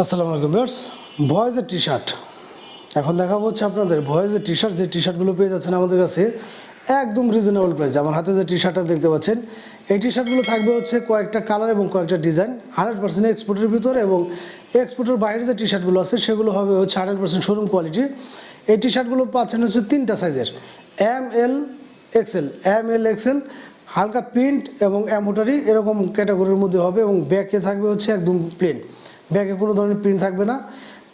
আসসালামু আলাইকুম viewers, বয়েজের T shirt এখন দেখাবো হচ্ছে আপনাদের বয়েজের টি শার্ট। যে টি শার্টগুলো পেয়ে যাচ্ছেন আমাদের কাছে একদম রিজনেবল প্রাইস। আমার হাতে যে টি শার্টটা দেখতে পাচ্ছেন, এই টি শার্টগুলো থাকবে হচ্ছে কয়েকটা কালার এবং কয়েকটা ডিজাইন, 100% এক্সপোর্টের ভিতরে, এবং এক্সপোর্টের বাইরে যে টি শার্টগুলো আছে সেগুলো হবে হচ্ছে 100% শোরুম কোয়ালিটি। এই টি শার্টগুলো পাচ্ছেন হচ্ছে 3টা সাইজের, এম এল এক্সেল, হালকা প্রিন্ট এবং এমব্রয়ডারি এরকম ক্যাটাগরির মধ্যে হবে, এবং ব্যাকে থাকবে হচ্ছে একদম প্লেন, ব্যাগে কোনো ধরনের প্রিন্ট থাকবে না।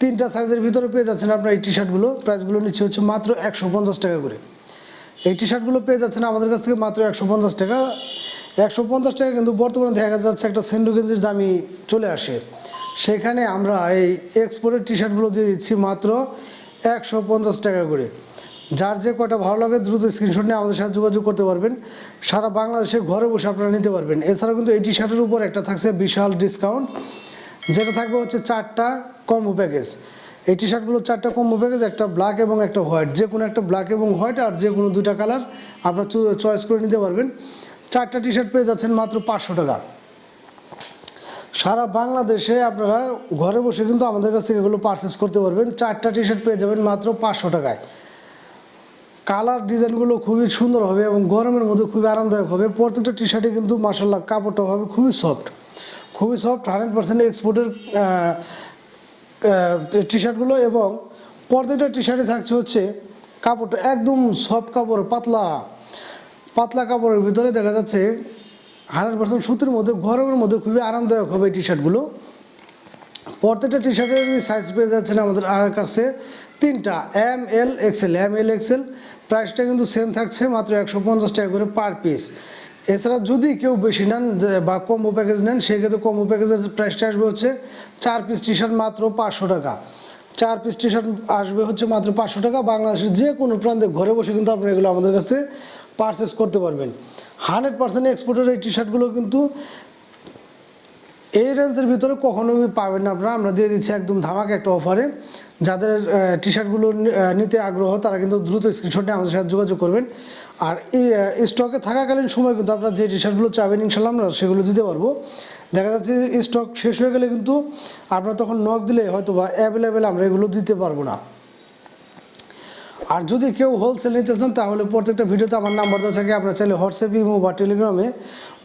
3টা সাইজের ভিতরে পেয়ে যাচ্ছেন আপনার এই টি শার্টগুলো। প্রাইসগুলো নিচ্ছে হচ্ছে মাত্র 150 টাকা করে। এই টি শার্টগুলো পেয়ে যাচ্ছেন আমাদের কাছ থেকে মাত্র 150 টাকা। 150 টাকা কিন্তু বর্তমানে দেখা যাচ্ছে একটা সেন্ডো গেঞ্জির দামই চলে আসে, সেখানে আমরা এই এক্সপোর্টের টি শার্টগুলো দিয়ে দিচ্ছি মাত্র 150 টাকা করে। যার যে কয়টা ভালো লাগে দ্রুত স্ক্রিনশট নিয়ে আমাদের সাথে যোগাযোগ করতে পারবেন। সারা বাংলাদেশে ঘরে বসে আপনারা নিতে পারবেন। এছাড়াও কিন্তু এই টি শার্টের উপর একটা থাকছে বিশাল ডিসকাউন্ট, যেটা থাকবে হচ্ছে 4টা কম্বো প্যাকেজ। এই টি শার্টগুলো 4টা কম্বো প্যাকেজ, একটা ব্ল্যাক এবং একটা হোয়াইট, যে কোনো একটা ব্ল্যাক এবং হোয়াইট, আর যে কোনো 2টা কালার আপনারা চয়েস করে নিতে পারবেন। 4টা টি শার্ট পেয়ে যাচ্ছেন মাত্র 500 টাকা। সারা বাংলাদেশে আপনারা ঘরে বসে কিন্তু আমাদের কাছ থেকে এগুলো পারচেস করতে পারবেন। 4টা টি শার্ট পেয়ে যাবেন মাত্র 500 টাকায়। কালার ডিজাইনগুলো খুবই সুন্দর হবে এবং গরমের মধ্যে খুবই আরামদায়ক হবে। প্রত্যেকটা টি শার্টে কিন্তু মাশাআল্লাহ কাপড়টা হবে খুবই সফট, 100% এক্সপোর্টের টি শার্টগুলো, এবং প্রত্যেকটা টি শার্টে থাকছে হচ্ছে কাপড়টা একদম সফট কাপড়, পাতলা কাপড়ের ভিতরে দেখা যাচ্ছে 100% সুতির মধ্যে, গরমের মধ্যে খুবই আরামদায়ক হবে এই টি শার্টগুলো। প্রত্যেকটা টি শার্টের সাইজ পেয়ে যাচ্ছেন আমাদের কাছে 3টা, এম এল এক্সেল। প্রাইসটা কিন্তু সেম থাকছে, মাত্র 150 টাকা করে পার পিস। এছাড়া যদি কেউ বেশি নেন বা কম্বো প্যাকেজ নেন, সেক্ষেত্রে কম্বো প্যাকেজের প্রাইসটা আসবে হচ্ছে 4 পিস টি শার্ট মাত্র 500 টাকা। 4 পিস টি শার্ট আসবে হচ্ছে মাত্র 500 টাকা। বাংলাদেশের যে কোনো প্রান্তে ঘরে বসে কিন্তু আপনারা এগুলো আমাদের কাছে পারচেস করতে পারবেন। 100% এক্সপোর্টের এই টি শার্টগুলো কিন্তু এই রেঞ্জের ভিতরে কখনোই পাবেন না আপনারা। আমরা দিয়ে দিচ্ছি একদম ধামাকা একটা অফারে। যাদের টি শার্টগুলো নিতে আগ্রহ তারা কিন্তু দ্রুত স্ক্রিনশট নিয়ে আমাদের সাথে যোগাযোগ করবেন। আর এই স্টকে থাকাকালীন সময় কিন্তু আপনারা যে টি শার্টগুলো চাবেন ইনশাল্লাহ আমরা সেগুলো দিতে পারবো। দেখা যাচ্ছে স্টক শেষ হয়ে গেলে কিন্তু আপনারা তখন নক দিলে হয়তো বা অ্যাভেলেবেল আমরা এগুলো দিতে পারবো না। আর যদি কেউ হোলসেল নিতে চান তাহলে প্রত্যেকটা ভিডিওতে আমার নাম্বার দেওয়া থাকে, আপনারা চাইলে হোয়াটসঅ্যাপ, ইমো বা টেলিগ্রামে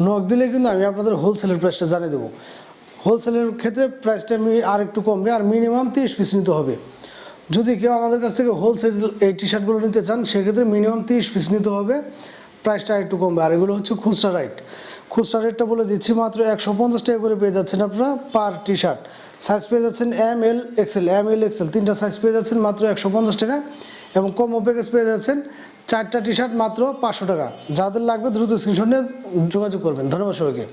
নক দিলে কিন্তু আমি আপনাদের হোলসেলের প্রাইসটা জানিয়ে দেবো। হোলসেলের ক্ষেত্রে প্রাইসটা আর একটু কমবে, আর মিনিমাম 30 পিস নিতে হবে। যদি কেউ আমাদের কাছ থেকে হোলসেল এই টি শার্টগুলো নিতে চান সেক্ষেত্রে মিনিমাম 30 পিস নিতে হবে, প্রাইসটা একটু কমবে। আর এগুলো হচ্ছে খুচরা রেটটা বলে দিচ্ছি, মাত্র 150 টাকা করে পেয়ে যাচ্ছেন আপনারা পার টি শার্ট। সাইজ পেয়ে যাচ্ছেন এম এল এক্সেল, 3টা সাইজ পেয়ে যাচ্ছেন মাত্র 150 টাকা, এবং কম্বো প্যাকেজ পেয়ে যাচ্ছেন 4টা টি শার্ট মাত্র 500 টাকা। যাদের লাগবে দ্রুত স্ক্রিনশট নিয়ে যোগাযোগ করবেন। ধন্যবাদ সবাইকে।